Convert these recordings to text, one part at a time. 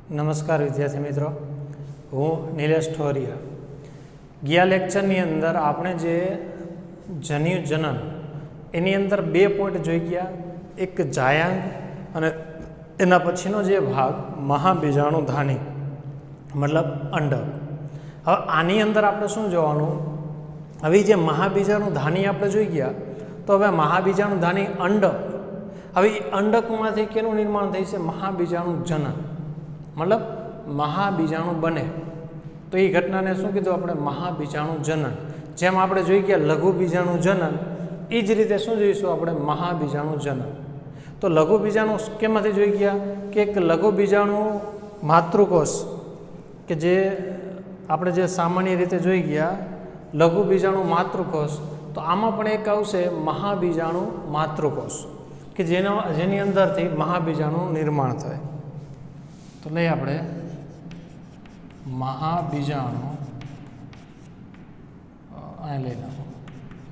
नमस्कार विद्यार्थी मित्रों, हूँ नीलेश ठोरिया। गया लेक्चरनी अंदर आपणे जे जन्यु जनन एनी अंदर बे पॉइंट जोई गया, एक जायांग अने एना पछीनो जे भाग महाबीजाणुधानी मतलब अंडक। हवे आनी अंदर आपणे शुं जोवानुं, हवे जे महाबीजाणुधानी आपणे जोई गया तो हवे महाबीजाणुधानी अंडक, हवे अंडकमांथी केनुं निर्माण थई छे? महाबीजाणुजनन मतलब महाबीजाणु बने तो ये घटना ने शू कीधुं आपणे? महाबीजाणु जनन। जेम आपणे जोई गया लघु बीजाणु जनन, ए ज रीते शुं जोईशुं आपणे? महाबीजाणु जनन। तो लघु बीजाणु केमांथी जोई गया कि एक लघु बीजाणु मातृकोष के जे आपणे जे सामान्य रीते जोई गया लघु बीजाणु मातृकोष, तो आमां पण एक आवशे महाबीजाणु मातृकोष के जेनी अंदरथी महाबीजाणु निर्माण थाय। तो लई आपणे महाबीजाणु लई लो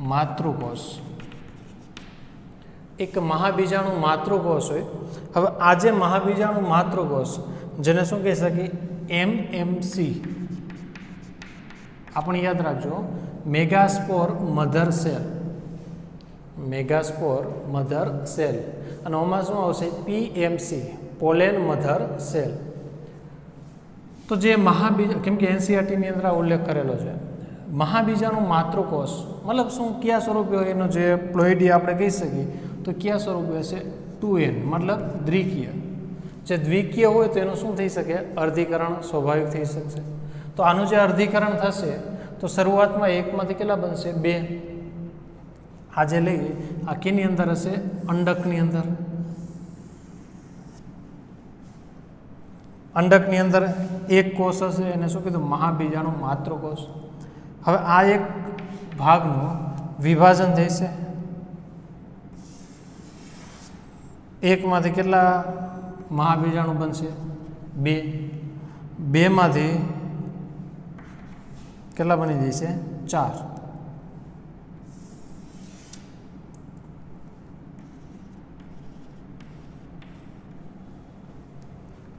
मातृकोष, एक महाबीजाणु मातृकोष होय। हवे आज महाबीजाणु मातृकोष जेने शुं कही शकीए? एमएमसी। आपणे याद राखजो, megaspore mother cell, megaspore mother cell अने ओमां शुं आवशे? PMC pollen mother cell. तो जे महाबीज केम के एनसीईआरटी नी अंदर उल्लेख करेलो है महाबीजाणु मातृकोष मतलब शू क्या स्वरूपे होय? एनो जे प्लोइडी आपणे कही सकीए तो क्या स्वरूपे हशे? 2n मतलब द्विकीय। जे द्विकीय होय तो एनुं शुं थई शके? अर्धीकरण स्वाभाविक थई शकशे। तो आनुं जे अर्धीकरण थशे तो शरूआतमां 1 मांथी केटला बनशे? 2। आजे लईए आ केनी अंदर हशे? अंडकनी अंदर। अंडकनी अंदर एक कोष हशे एने शुं कीधुं? महाबीजाणु मातृकोष। हवे आ एक भागनुं विभाजन थशे। 1 मांथी केटला महाबीजाणु बनशे? 2। 2 मांथी केटला बनी जशे? 4।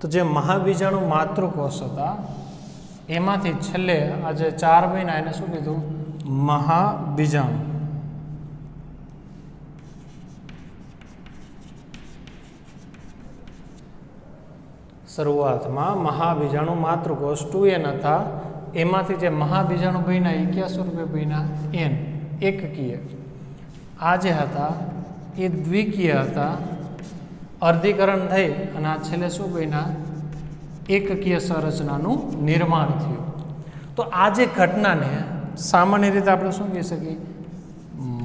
तो जे महाबीजाणु मातृकोष हता एमांथी छेल्ले आ जे 4 बन्या एने शुं कीधुं? महाबीजाणु। शरूआतमां महाबीजाणु मातृकोष 2n हता, एमांथी जे महाबीजाणु बन्या ए क्या स्वरूपे बन्या? n एककीय। आ जे हता ए द्विकीय हता, अर्धीकरण थई अने आ छेल्ले शुं बन्या? एककीय संरचनानुं निर्माण थयुं। तो आ जे घटनाने सामान्य रीते आपणे शुं कही शकीए?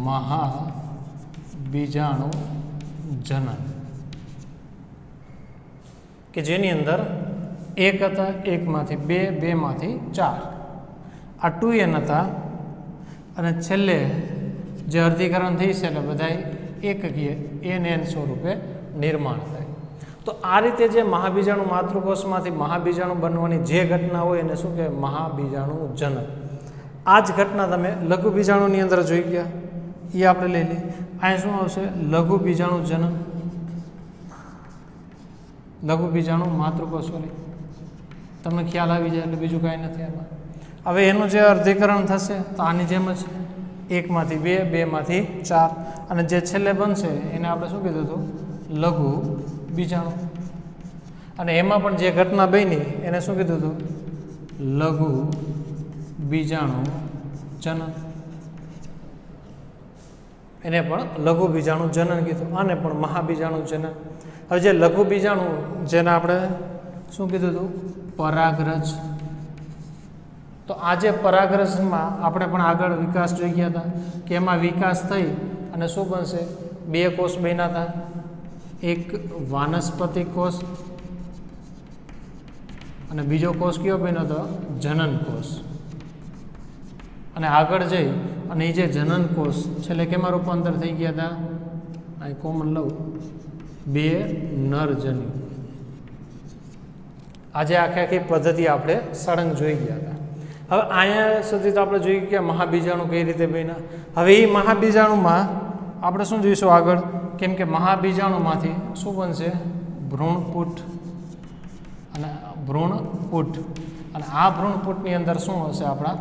महाबीजाणु जनन के जेनी अंदर 1 हता, 1 मांथी 2, 2 मांथी 4 आ 2n हता अने छेल्ले जे अर्धीकरण थई छे એટલે બધાય એકકીય n સ્વરૂપે निर्माण थाय। तो आ रीते जे महाबीजाणु मातृकोषमांथी महाबीजाणु बनवानी जे घटना होय एने शुं कहेवाय? महाबीजाणु जनन। आज घटना तमे लघु बीजाणुनी अंदर जोई गया, ए आपणे लई लईए। आ शुं आवशे? लघु बीजाणु जनन, लघु बीजाणु मातृकोष। तमने ख्याल आवी जाय એટલે बीजुं कांई नथी आमां। हवे एनुं जे अर्धीकरण थशे तो आनी जेम ज 1 मांथी 2, 2 मांथी 4 अने जे छेल्ले बनशे एने आपणे शुं कीधुं हतुं? लघु बीजाणु। अने एमां पण जे घटना बनी एने शुं कीधुं हतुं? लघु बीजाणु जनन। एने पण लघु बीजाणु जनन कीधुं, आने पण महाबीजाणु जनन। हवे जे लघु बीजाणु जेने आपणे शुं कीधुं हतुं? परागरज। तो आ जे परागरजमां आपणे पण आगळ विकास जोई गया हता के एमां विकास थई अने शुं बनशे? 2 कोष बन्या हता, एक वानस्पतिक कोष अने बीजो कोष कयो बन्यो तो? जनन कोष। अने आगळ जई अने ए जे जनन कोष छेल्ले केमां रूपांतर थई गया था? आ कॉमन लઉં 2 नरजन्यु। आज आखी पद्धति आपणे सळंग जोई गया था। हवे अहींया सुधी तो आपणे जोई गया महाबीजाणु कई रीते बन्या। हवे ए महाबीजाणुमां आपणे शुं जोईशुं आगळ? केम के महाबीजाणुमांथी शुं बनशे? भ्रूणपुट અને ભ્રૂણપુટ, અને આ ભ્રૂણપુટની અંદર શું હશે? આપણા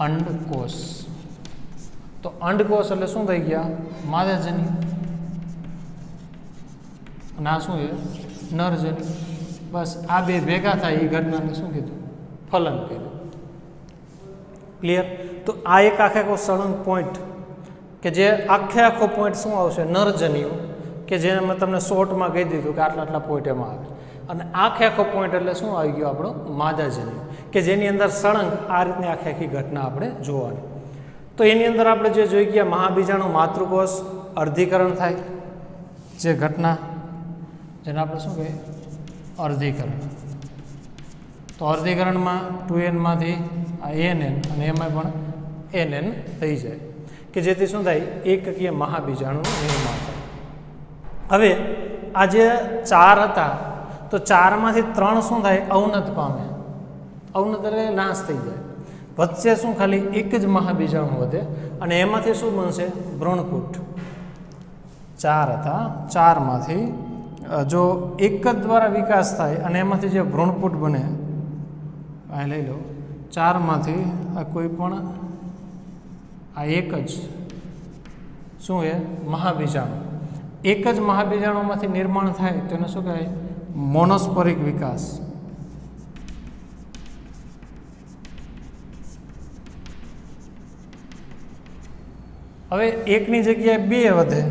અંડકોષ. તો અંડકોષ એટલે શું થઈ ગયા? માદાજન્ય. અને આ શું છે? નરજન્ય. બસ આ બે ભેગા થાય એ ઘટનાને શું કીધું? ફલન કીધું. ક્લિયર? તો આ એક આખો સળંગ પોઈન્ટ કે જે આખો પોઈન્ટ શું આવશે? નરજન્યુ, કે જે મેં તમને શોર્ટમાં કહી દીધું કે આટલા પોઈન્ટ એમાં આવે. અને આખો પોઈન્ટ એટલે શું આવી ગયો? આપણો માદાજન્યુ, કે જેની અંદર સળંગ આ રીતની આખી ઘટના આપણે જોવાની. તો એની અંદર આપણે જે જોઈ ગયા મહાબીજાણુ માતૃકોષ અર્ધીકરણ થાય, જે ઘટના જેને આપણે શું કહીએ? અર્ધીકરણ. તો અર્ધીકરણમાં 2n માંથી આ ANN અને એમાં પણ NN થઈ જાય, કે જેથી શું થાય? એકકીય મહાબીજાણુનું નિર્માણ થાય. હવે આ જે 4 હતા, તો 4 માંથી 3 શું થાય? અવનત પામે. અવનત એટલે નાશ થઈ જાય. વચ્ચે શું? ખાલી એક જ મહાબીજાણુ વધે, અને એમાંથી શું બનશે? ભ્રૂણપુટ. 4 હતા, 4 માંથી જો એક જ દ્વારા વિકાસ થાય અને એમાંથી જે ભ્રૂણપુટ બને, આ લઈ લો, 4 માંથી આ કોઈ પણ આ એક જ શું છે? મહાબીજાણુ. એક જ મહાબીજાણુમાંથી નિર્માણ થાય તો એને શું કહેવાય? મોનોસ્પોરિક વિકાસ. હવે એકની જગ્યાએ 2 વધે,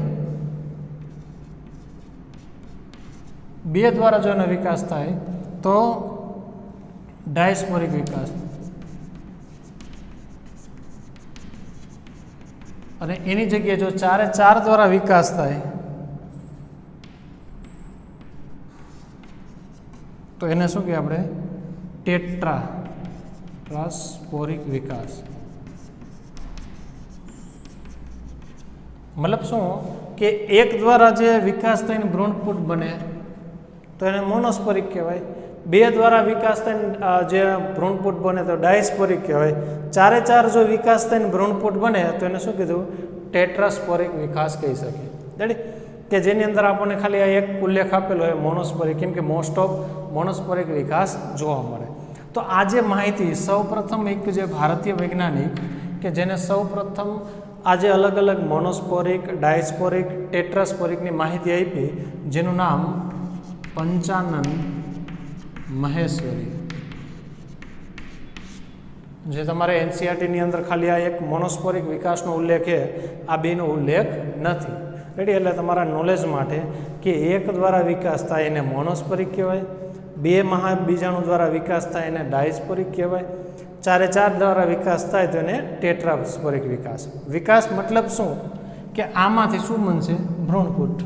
2 દ્વારા જો એનો વિકાસ થાય તો ડાયસ્પોરિક વિકાસ. અને એની જગ્યાએ જો 4 દ્વારા વિકાસ થાય તો એને શું કહીએ આપણે? ટેટ્રાસ્પોરિક વિકાસ. મતલબ શું? કે એક દ્વારા જે વિકાસ થઈને ભ્રૂણપુટ બને તો એને મોનોસ્પોરિક કહેવાય. 2 દ્વારા વિકાસ થઈને જે ભ્રૂણપુટ બને તો ડાયસ્પોરિક કહેવાય. 4 જો વિકાસ થઈને ભ્રૂણપુટ બને તો એને શું કીધું? ટેટ્રાસ્પોરિક વિકાસ કહી શકીએ. રેડી? કે જેની અંદર આપણને ખાલી આ એક ઉલ્લેખ આપેલો હોય મોનોસ્પોરિક, કેમ કે મોસ્ટ ઓફ મોનોસ્પોરિક વિકાસ જોવા મળે. તો આ જે માહિતી સૌપ્રથમ એક જે ભારતીય વૈજ્ઞાનિક કે જેને સૌપ્રથમ આજે અલગ અલગ મોનોસ્પોરિક, ડાયસ્પોરિક, ટેટ્રાસ્પોરિકની માહિતી આપી, જેનું નામ પંચાનન મહેશ્વરી. જે તમારે NCERTની અંદર ખાલી આ એક મોનોસ્પોરિક વિકાસનો ઉલ્લેખ છે, આ બેનો ઉલ્લેખ નથી. રેડી? એટલે તમારા નોલેજ માટે કે 1 દ્વારા વિકાસ થાય એને મોનોસ્પોરિક કહેવાય, 2 મહાબીજાણુ દ્વારા વિકાસ થાય એને ડાયસ્પોરિક કહેવાય, 4 દ્વારા વિકાસ થાય તો એને ટેટ્રાસ્પોરિક વિકાસ. વિકાસ મતલબ શું? કે આમાંથી શું બનશે? ભ્રૂણપુટ.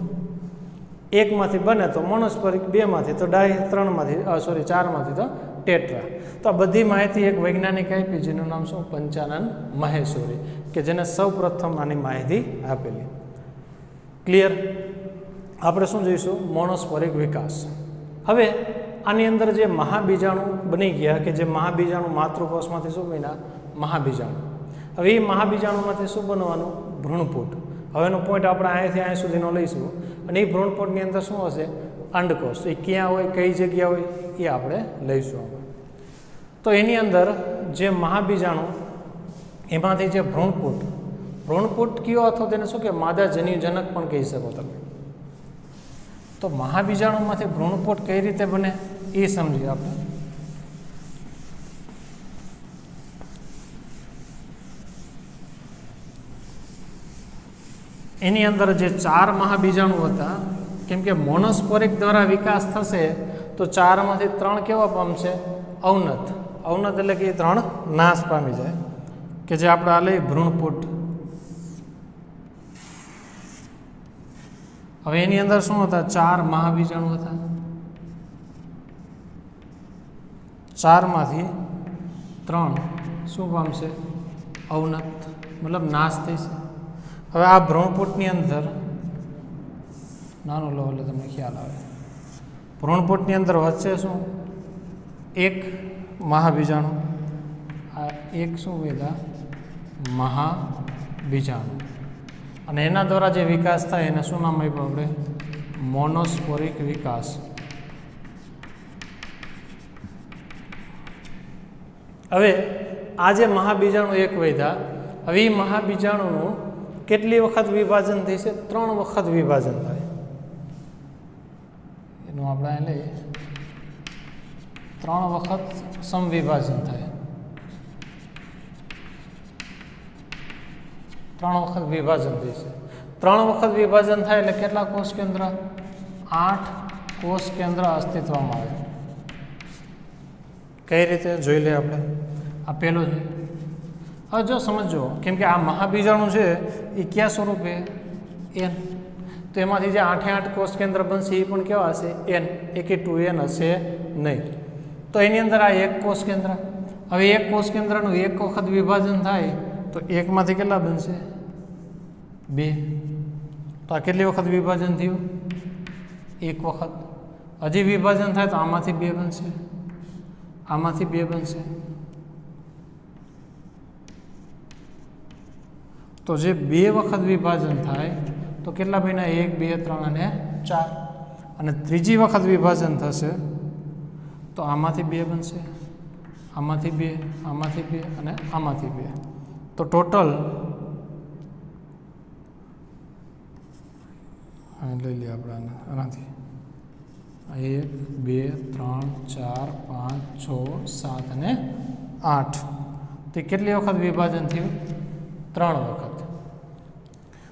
1 માંથી બને તો મોનોસ્પોરિક, 2 માંથી તો ડાય, 4 માંથી તો ટેટ્રા. તો આ બધી માહિતી એક વૈજ્ઞાનિક આપી, જેનું નામ શું? પંચાનન મહેશ્વરી, કે જેને સૌપ્રથમ આની માહિતી આપેલી. ક્લિયર? આપણે શું જોઈશું? મોનોસ્પોરિક વિકાસ. હવે આની અંદર જે મહાબીજાણુ બની ગયા, કે જે મહાબીજાણુ માતૃકોષમાંથી શું બન્યા? મહાબીજાણુ. હવે એ મહાબીજાણુમાંથી શું બનવાનું? ભ્રૂણપુટ. હવેનો પોઈન્ટ આપણે અહીંયાથી અહીં સુધીનો લઈશું, અને એ ભ્રૂણપુટની અંદર શું હશે? અંડકોષ. એ ક્યાં હોય, કઈ જગ્યા હોય, એ આપણે લઈશું. તો એની અંદર જે મહાબીજાણુ, એમાંથી જે ભ્રૂણપુટ કયો, અથવા તેને શું કે માદાજન્યુજનક પણ કહી શકો તમે. તો મહાબીજાણુમાંથી ભ્રૂણપુટ કઈ રીતે બને એ સમજીએ આપણે. એની અંદર જે 4 મહાબીજાણુ હતા, કેમ કે મોનોસ્પોરિક દ્વારા વિકાસ થશે તો 4 માંથી 3 કેવા પામશે? અવનત. અવનત એટલે કે 3 નાશ પામી જાય, કે જે આપણે આ લઈ ભ્રૂણપુટ. હવે એની અંદર શું હતા? 4 મહાબીજાણુ હતા. 4 માંથી 3 શું પામશે? અવનત, મતલબ નાશ થશે. હવે આ ભ્રૂણપુટની અંદર નાનું લો એટલે તમને ખ્યાલ આવે. ભ્રૂણપુટની અંદર વચ્ચે શું? 1 મહાબીજાણુ. આ 1 શું કીધા? મહાબીજાણુ. અને એના દ્વારા જે વિકાસ થાય એને શું નામ આપ્યું આપણે? મોનોસ્પોરિક વિકાસ. હવે આ જે મહાબીજાણુ એક વધ્યા, હવે એ મહાબીજાણુનું કેટલી વખત વિભાજન થશે? 3 વખત વિભાજન થાય. એનું આપણે લઈએ 3 વખત સમવિભાજન થાય. 3 વખત વિભાજન થશે. 3 વખત વિભાજન થાય એટલે કેટલા કોષ કેન્દ્ર? 8 કોષ કેન્દ્ર અસ્તિત્વમાં આવે. કઈ રીતે જોઈ લે આપણે? આ પહેલો છે. હવે જો સમજો, કેમ કે આ મહાબીજાણુ છે એ કયા સ્વરૂપે? n. તો એમાંથી જે 8 કોષ કેન્દ્ર બનશે એ પણ કેવા હશે? n. એકે 2n હશે નહીં. તો એની અંદર આ એક કોષ કેન્દ્ર. હવે એક કોષ કેન્દ્રનું એક વખત વિભાજન થાય તો એકમાંથી કેટલા બનશે? 2. તો આ કેટલી વખત વિભાજન થયું? એક વખત. હજી વિભાજન થાય તો આમાંથી 2 બનશે, આમાંથી 2 બનશે. તો જે 2 વખત વિભાજન થાય તો કેટલા બન્યા? 1, 2, 3 અને 4. અને ત્રીજી વખત વિભાજન થશે તો આમાંથી 2 બનશે, આમાંથી 2, આમાંથી 2 અને આમાંથી 2. તો ટોટલ લઈ લઈએ આપણે આનાથી 1, 2, 3, 4, 5, 6, 7 અને 8. તો કેટલી વખત વિભાજન થયું? 3 વખત.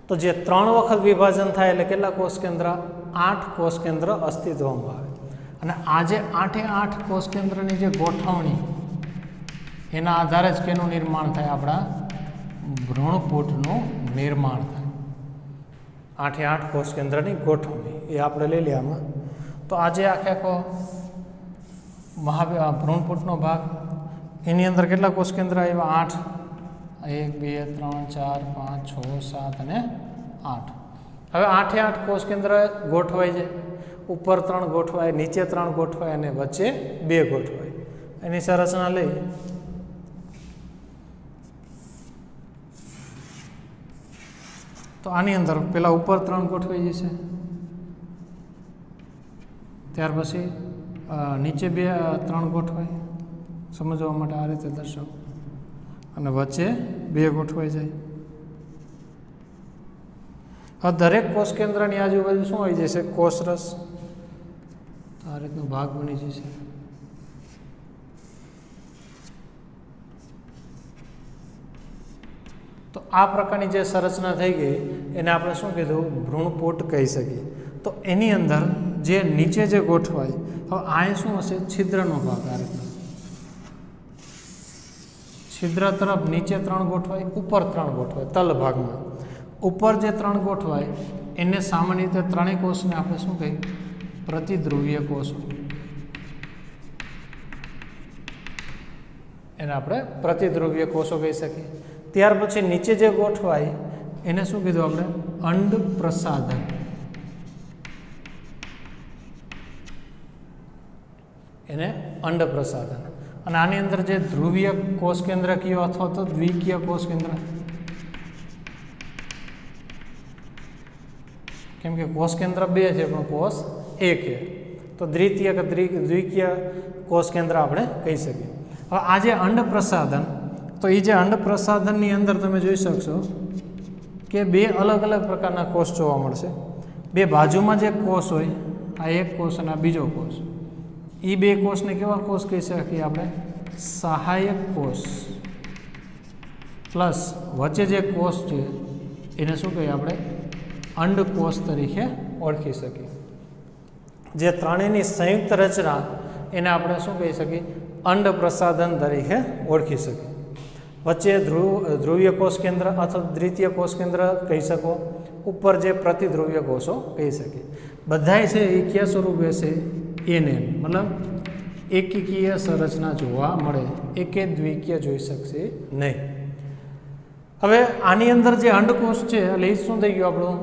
તો જે 3 વખત વિભાજન થાય એટલે કેટલા કોષ કેન્દ્ર? 8 કોષ કેન્દ્ર અસ્તિત્વમાં આવે. અને આ જે 8 કોષ કેન્દ્રની જે ગોઠવણી, એના આધારે જ કેનું નિર્માણ થાય? આપણા ભ્રૂણપૂટનું નિર્માણ થાય. 8 કોષ કેન્દ્રની ગોઠવણી એ આપણે લઈ લઈએ આમાં. તો આજે આખો ભ્રૂણપૂટનો ભાગ, એની અંદર કેટલા કોષ કેન્દ્ર આવ્યા? 8. 1, 2, 3, 4, 5, 6, 7 અને 8. હવે 8 કોષ કેન્દ્ર ગોઠવાય છે. ઉપર 3 ગોઠવાય, નીચે 3 ગોઠવાય અને વચ્ચે 2 ગોઠવાય. એની સંરચના લઈ. તો આની અંદર પેલા ઉપર 3 ગોઠવાઈ જશે, ત્યાર પછી નીચે 3 ગોઠવાય. સમજવા માટે આ રીતે દર્શાવો. અને વચ્ચે 2 ગોઠવાઈ જાય. હવે દરેક કોષ કેન્દ્રની આજુબાજુ શું આવી જશે? કોષરસ. આ રીતનો ભાગ બની જશે. તો આ પ્રકારની જે સંરચના થઈ ગઈ એને આપણે શું કીધું? ભ્રૂણપૂટ કહી શકીએ. તો એની અંદર જે નીચે જે ગોઠવાય, હવે આ શું હશે? છિદ્રનો ભાગ. આ રીતનો છિદ્ર તરફ નીચે 3 ગોઠવાય, ઉપર 3 ગોઠવાય. તલ ભાગમાં ઉપર જે 3 ગોઠવાય એને સામાન્ય રીતે 3 કોષને આપણે શું કહીએ? પ્રતિધ્રુવીય કોષો. એને આપણે પ્રતિધ્રુવીય કોષો કહી શકીએ. ત્યાર પછી નીચે જે ગોઠવાય એને શું કીધું આપણે? અંડ પ્રસાધન. એને અંડ પ્રસાધન. અને આની અંદર જે ધ્રુવીય કોષ કેન્દ્ર કયો અથવા તો દ્વિકીય કોષ કેન્દ્ર, કેમ કે કોષ કેન્દ્ર 2 છે પણ કોષ 1 છે, તો દ્વિતીય કે દ્વિકીય કોષ કેન્દ્ર આપણે કહી શકીએ. હવે આ જે અંડ પ્રસાધન, તો એ જે અંડ પ્રસાધનની અંદર તમે જોઈ શકશો કે 2 અલગ અલગ પ્રકારના કોષ જોવા મળશે. 2 બાજુમાં જે કોષ હોય, આ એક કોષ અને આ બીજો કોષ, એ 2 કોષને કેવા કોષ કહી શકીએ આપણે? સહાયક કોષ. પ્લસ વચ્ચે જે કોષ છે એને શું કહીએ આપણે? અંડકોષ તરીકે ઓળખી શકીએ. જે ત્રણેયની સંયુક્ત રચના એને આપણે શું કહી શકીએ? અંડ પ્રસાધન તરીકે ઓળખી શકીએ. વચ્ચે ધ્રુવીય કોષ કેન્દ્ર અથવા દ્વિતીય કોષ કેન્દ્ર કહી શકો, ઉપર જે પ્રતિધ્રુવીય કોષો કહી શકીએ. બધાય છે એ કયા સ્વરૂપે છે? NN, મતલબ એકકીય સંરચના જોવા મળે, એકે દ્વિકીય જોઈ શકશે નહીં. હવે આની અંદર જે અંડકોષ છે એટલે એ શું થઈ ગયું? આપણું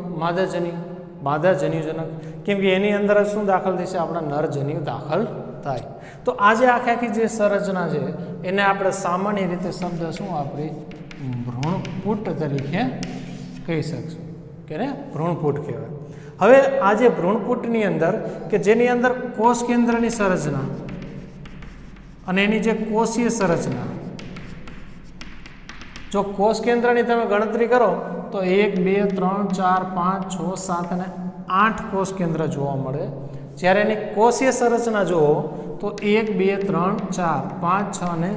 માદાજન્યુજનક. કેમ કે એની અંદર શું દાખલ થશે? આપણા નરજન્યુ દાખલ થાય. તો આ જે આખી જે સંરચના છે એને આપણે સામાન્ય રીતે શબ્દ શું વાપરીએ? ભ્રૂણપૂટ તરીકે કહી શકશું, કે ને ભ્રૂણપૂટ કહેવાય. હવે આ જે ભ્રૂણપૂટની અંદર કે જેની અંદર કોષ કેન્દ્રની સંરચના અને એની જે કોષીય સંરચના જો કોષ કેન્દ્રની તમે ગણતરી કરો તો 1 2 3 4 5 6 7 અને 8 કોષ કેન્દ્ર જોવા મળે. જ્યારે એની કોષીય સંરચના જુઓ તો 1 2 3 4 5 6 અને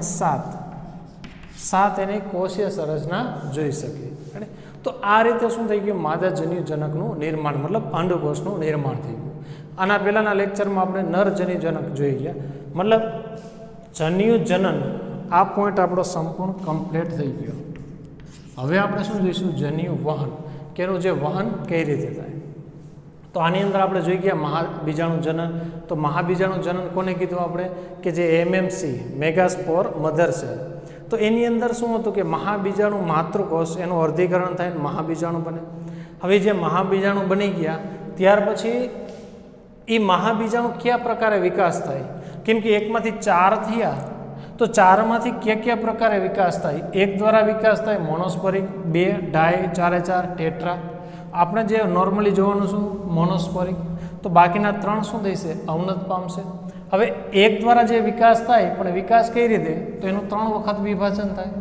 7 એની કોષીય સંરચના જોઈ શકીએ. તો આ રીતે શું થઈ ગયું, માદા જન્યુજનકનું નિર્માણ મતલબ અંડકોષનું નિર્માણ થઈ ગયું. આના પહેલાંના લેક્ચરમાં આપણે નર જન્યુજનક જોઈ ગયા, મતલબ જન્યુજનન આ પોઈન્ટ આપણો સંપૂર્ણ કમ્પ્લીટ થઈ ગયો. હવે આપણે શું જોઈશું, જન્યુ વહન, કે એનું જે વહન કઈ રીતે થાય. તો આની અંદર આપણે જોઈ ગયા મહાબીજાણુ જનન. તો મહાબીજાણુ જનન કોને કીધું આપણે, કે જે એમએમસી મેગાસ્પોર મધર સેલ. તો એની અંદર શું હતું કે મહાબીજાણુ માતૃકોષ એનું અર્ધીકરણ થાય ને મહાબીજાણુ બને. હવે જે મહાબીજાણુ બની ગયા ત્યાર પછી એ મહાબીજાણુ કયા પ્રકારે વિકાસ થાય, કેમ કે એકમાંથી 4 થયા તો 4માંથી કયા પ્રકારે વિકાસ થાય. એક દ્વારા વિકાસ થાય મોનોસ્પોરિક, 2 ડાય, 4 4 ટેટ્રા. આપણે જે નોર્મલી જોવાનું શું મોનોસ્પોરિક. તો બાકીના 3 શું થશે, અવનત પામશે. હવે એક દ્વારા જે વિકાસ થાય, પણ વિકાસ કઈ રીતે, તો એનું 3 વખત વિભાજન થાય.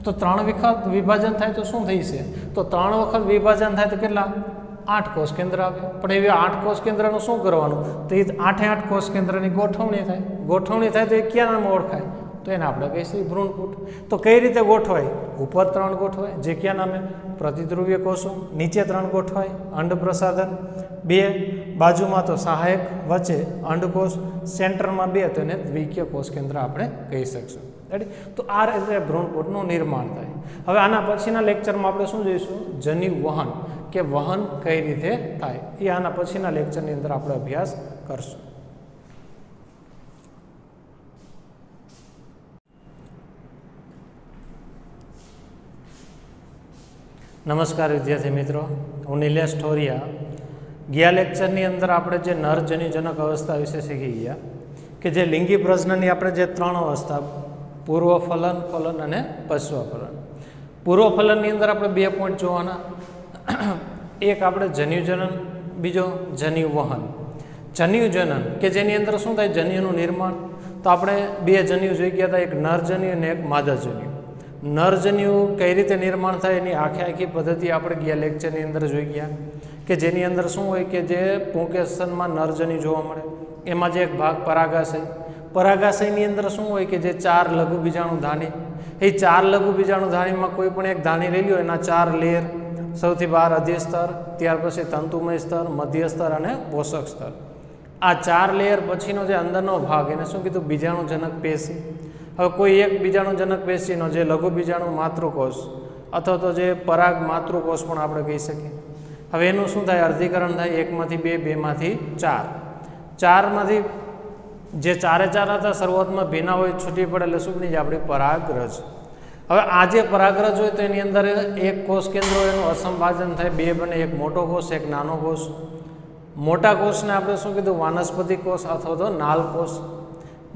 તો 3 વખત વિભાજન થાય તો શું થશે, તો 3 વખત વિભાજન થાય તો કેટલા, 8 કોષ કેન્દ્ર આવે. પણ એવી 8 કોષ કેન્દ્રનું શું કરવાનું, તો એ 8 કોષ કેન્દ્રની ગોઠવણી થાય. ગોઠવણી થાય તો એ કયા નામે ઓળખાય, તો એને આપણે કહીશું ભ્રૂણપૂટ. તો કઈ રીતે ગોઠવાય, ઉપર 3 ગોઠવાય જે કયા નામે પ્રતિધ્રુવીય કોષો, નીચે 3 ગોઠવાય અંડ પ્રસાધન, 2 બાજુમાં તો સહાયક, વચ્ચે અંડકોષ, સેન્ટરમાં 2 તો એને દ્વિકીય કોષ કેન્દ્ર આપણે કહી શકશું. રેડી. તો આ રીતે ભ્રૂણપૂટનું નિર્માણ થાય. હવે આના પછીના લેક્ચરમાં આપણે શું જોઈશું, જન્યુ વહન, કે વહન કઈ રીતે થાય એ આના પછીના લેક્ચરની અંદર આપણે અભ્યાસ કરશું. નમસ્કાર વિદ્યાર્થી મિત્રો, હું નિલેશ ઠોરિયા. ગયા લેક્ચરની અંદર આપણે જે નર જન્યુજનક અવસ્થા વિશે શીખી ગયા, કે જે લિંગી પ્રજનનની આપણે જે 3 અવસ્થા, પૂર્વ ફલન, ફલન અને પશ્વ ફલન. પૂર્વ ફલનની અંદર આપણે 2 પોઈન્ટ જોવાના. એક આપણે જન્યુજનન, બીજો જન્યુ વહન. જન્યુજનન કે જેની અંદર શું થાય, જન્યુનું નિર્માણ. તો આપણે 2 જન્યુ જોઈ ગયા હતા, એક નરજન્યુ અને એક માદાજન્યુ. નરજન્યુ કઈ રીતે નિર્માણ થાય એની આખી પદ્ધતિ આપણે ગયા લેક્ચરની અંદર જોઈ ગયા, કે જેની અંદર શું હોય કે જે પુંકેસનમાં નરજન્યુ જોવા મળે. એમાં જે એક ભાગ પરાગાશય, પરાગાશયની અંદર શું હોય કે જે 4 લઘુ બીજાણુ ધાની, એ 4 લઘુ બીજાણુ ધાનીમાં કોઈ પણ એક ધાની લઈ લ્યો, એના 4 લેયર, સૌથી બહાર અધ્ય સ્તર, ત્યાર પછી તંતુમય સ્તર, મધ્ય સ્તર અને પોષક સ્તર. આ 4 લેયર પછીનો જે અંદરનો ભાગ એને શું કીધું, બીજાણુજનક પેશી. હવે કોઈ એક બીજાણુજનક પેશીનો જે લઘુ બીજાણુ માતૃકોષ અથવા તો જે પરાગ માતૃકોષ પણ આપણે કહી શકીએ. હવે એનું શું થાય, અર્ધીકરણ થાય, 1 માંથી 2, 2 માંથી 4. 4 માંથી જે 4 હતા શરૂઆતમાં ભીના હોય, છૂટી પડે એટલે શું બની જાય, આપણી પરાગરજ. હવે આ જે પરાગરજ હોય તો એની અંદર એક કોષ કેન્દ્ર હોય, એનું અસંભાજન થાય, 2 બને, એક મોટો કોષ, એક નાનો કોષ. મોટા કોષને આપણે શું કીધું, વાનસ્પતિક કોષ અથવા તો નાલ કોષ.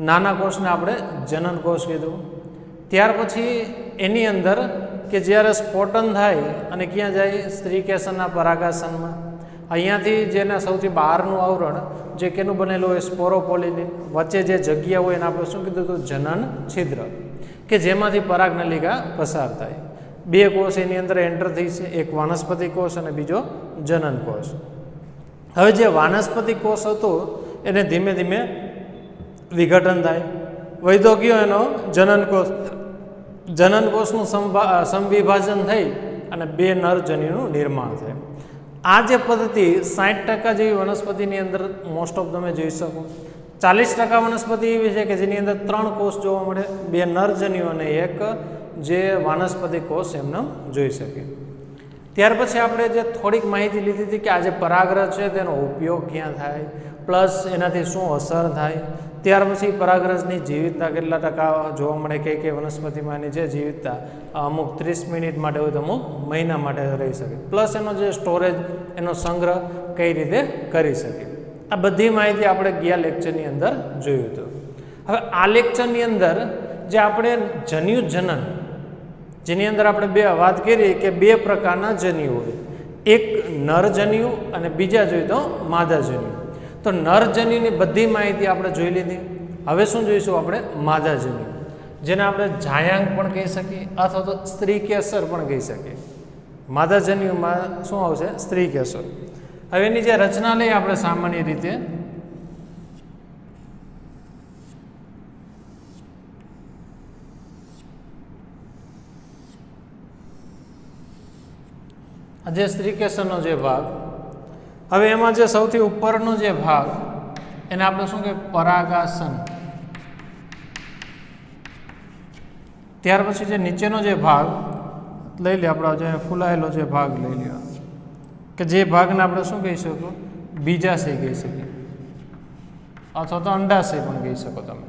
નાના કોષને આપણે જનન કોષ કીધું. ત્યાર પછી એની અંદર કે જ્યારે સ્ફોટન થાય અને ક્યાં જાય, સ્ત્રીકેસનના પરાગાસનમાં. અહીંયાથી જેના સૌથી બહારનું આવરણ જે કેનું બનેલું હોય, સ્પોરોપોલિનિન, વચ્ચે જે જગ્યા હોય એને આપણે શું કીધું હતું, જનન છિદ્ર, કે જેમાંથી પરાગનલિકા પસાર થાય. 2 કોષ એની અંદર એન્ટર થઈ છે, એક વાનસ્પતિક કોષ અને બીજો જનન કોષ. હવે જે વાનસ્પતિક કોષ હતો એને ધીમે ધીમે વિઘટન થાય, વૈધો ગયો એનો જનન કોષ. જનન કોષનું સમવિભાજન થઈ અને 2 નરજન્યુનું નિર્માણ થાય. આ જે પદ્ધતિ 60% જેવી વનસ્પતિની અંદર મોસ્ટ ઓફ તમે જોઈ શકો. 40% વનસ્પતિ એવી છે કે જેની અંદર 3 કોષ જોવા મળે, 2 નરજન્યુ અને 1 જે વાનસ્પતિક કોષ એમને જોઈ શકીએ. ત્યાર પછી આપણે જે થોડીક માહિતી લીધી હતી કે આ જે પરાગરજ છે તેનો ઉપયોગ ક્યાં થાય, પ્લસ એનાથી શું અસર થાય. ત્યાર પછી પરાગરજની જીવિતતા કેટલા ટકા જોવા મળે, કઈ વનસ્પતિમાં એની જે જીવિતતા અમુક 30 મિનિટ માટે હોય તો અમુક મહિના માટે રહી શકે, પ્લસ એનો જે સ્ટોરેજ, એનો સંગ્રહ કઈ રીતે કરી શકે. આ બધી માહિતી આપણે ગયા લેક્ચરની અંદર જોયું હતું. હવે આ લેક્ચરની અંદર જે આપણે જન્યુજનન, જેની અંદર આપણે વાત કરી કે 2 પ્રકારના જન્યુ હોય, એક નરજન્યુ અને બીજા જોઈએ તો માદાજન્યુ. તો નરજન્યુની બધી માહિતી આપણે જોઈ લીધી. હવે શું જોઈશું આપણે, માદાજન્યુ. જેને આપણે જાયાંક પણ કહી શકીએ અથવા તો સ્ત્રી કેસર પણ કહી શકીએ. માદાજન્યુમાં શું આવશે? સ્ત્રી કેસર. હવે એની જે રચના લઈએ આપણે સામાન્ય રીતે, જે સ્ત્રી કેસરનો જે ભાગ, હવે એમાં જે સૌથી ઉપરનો જે ભાગ એને આપણે શું કહીએ? પરાગાસન. ત્યાર પછી જે નીચેનો જે ભાગ લઈ લે, આપણો જે ફૂલાયેલો જે ભાગ લઈ લે, કે જે ભાગને આપણે શું કહી શકો? બીજાશય કહી શકીએ અથવા તો અંડાશય પણ કહી શકો તમે.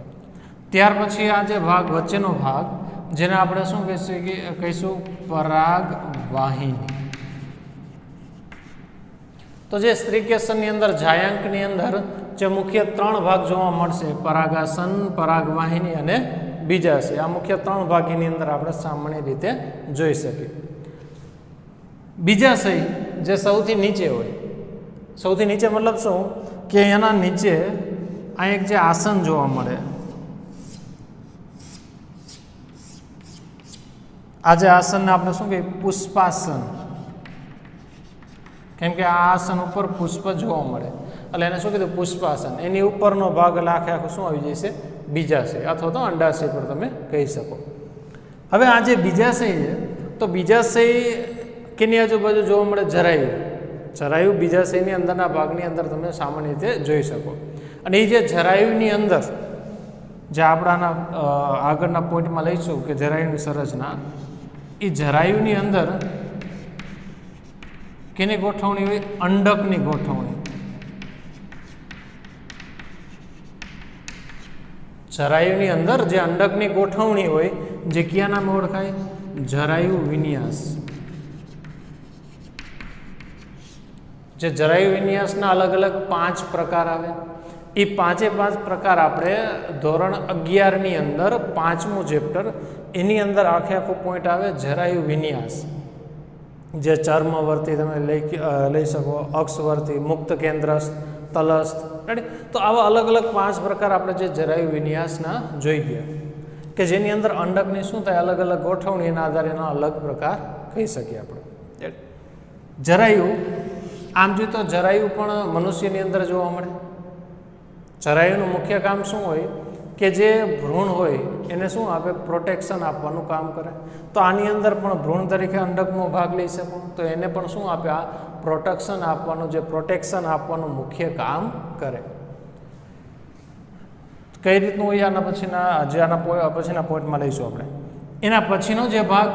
ત્યાર પછી આ જે ભાગ વચ્ચેનો ભાગ, જેને આપણે શું કહીશું? પરાગ વાહિની. તો જે સ્ત્રી કેસરની અંદર જાયાંકની અંદર જે મુખ્ય 3 ભાગ જોવા મળશે, પરાગાસન, પરાગવાહિની અને બીજાશય, આ મુખ્ય 3 ભાગ એની અંદર આપણે સામાન્ય રીતે જોઈ શકીએ. બીજાશય જે સૌથી નીચે હોય, સૌથી નીચે મતલબ શું કે એના નીચે આ એક જે આસન જોવા મળે, આ જે આસનને આપણે શું કહીએ? પુષ્પાસન. કેમ કે આ આસન ઉપર પુષ્પ જોવા મળે એટલે એને શું કીધું? પુષ્પાસન. એની ઉપરનો ભાગ એટલે આખો શું આવી જશે? બીજાશય અથવા તો અંડાશય પણ તમે કહી શકો. હવે આ જે બીજાશય છે, તો બીજાશય કેની આજુબાજુ જોવા મળે? જરાયુ. જરાયુ બીજાશયની અંદરના ભાગની અંદર તમે સામાન્ય રીતે જોઈ શકો. અને એ જે જરાયુની અંદર, જે આપણાના આગળના પોઈન્ટમાં લઈશું કે જરાયુની સંરચના, એ જરાયુની અંદર કેની ગોઠવણી હોય? અંડકની ગોઠવણી. જરાયુની અંદર જે અંડકની ગોઠવણી હોય, જે કયા નામે ઓળખાય? જરાયુ વિન્યાસ. જે જરાયુ વિન્યાસના અલગ અલગ 5 પ્રકાર આવે. એ 5 પ્રકાર આપણે ધોરણ 11ની અંદર 5મું ચેપ્ટર, એની અંદર આખો પોઈન્ટ આવે જરાયુ વિન્યાસ. જે ચર્મવર્તી તમે લઈ શકો, અક્ષવર્તી, મુક્ત કેન્દ્રસ્થ, તલસ્થ, રાઈટ. તો આવા અલગ અલગ 5 પ્રકાર આપણે જે જરાયુ વિન્યાસના જોઈ ગયા, કે જેની અંદર અંડકની શું થાય? અલગ અલગ ગોઠવણી, એના આધારે એનો અલગ પ્રકાર કહી શકીએ આપણે. જરાયુ, આમ જોઈએ તો જરાયુ પણ મનુષ્યની અંદર જોવા મળે. જરાયુનું મુખ્ય કામ શું હોય? કે જે ભ્રૂણ હોય એને શું આપે? પ્રોટેક્શન આપવાનું કામ કરે. તો આની અંદર પણ ભ્રૂણ તરીકે અંડકનો ભાગ લઈ શકો, તો એને પણ શું આપે? આ પ્રોટેક્શન આપવાનું, જે પ્રોટેક્શન આપવાનું મુખ્ય કામ કરે. કઈ રીતનું હોય આના પછીના, જે આના પછીના પોઈન્ટમાં લઈશું આપણે. એના પછીનો જે ભાગ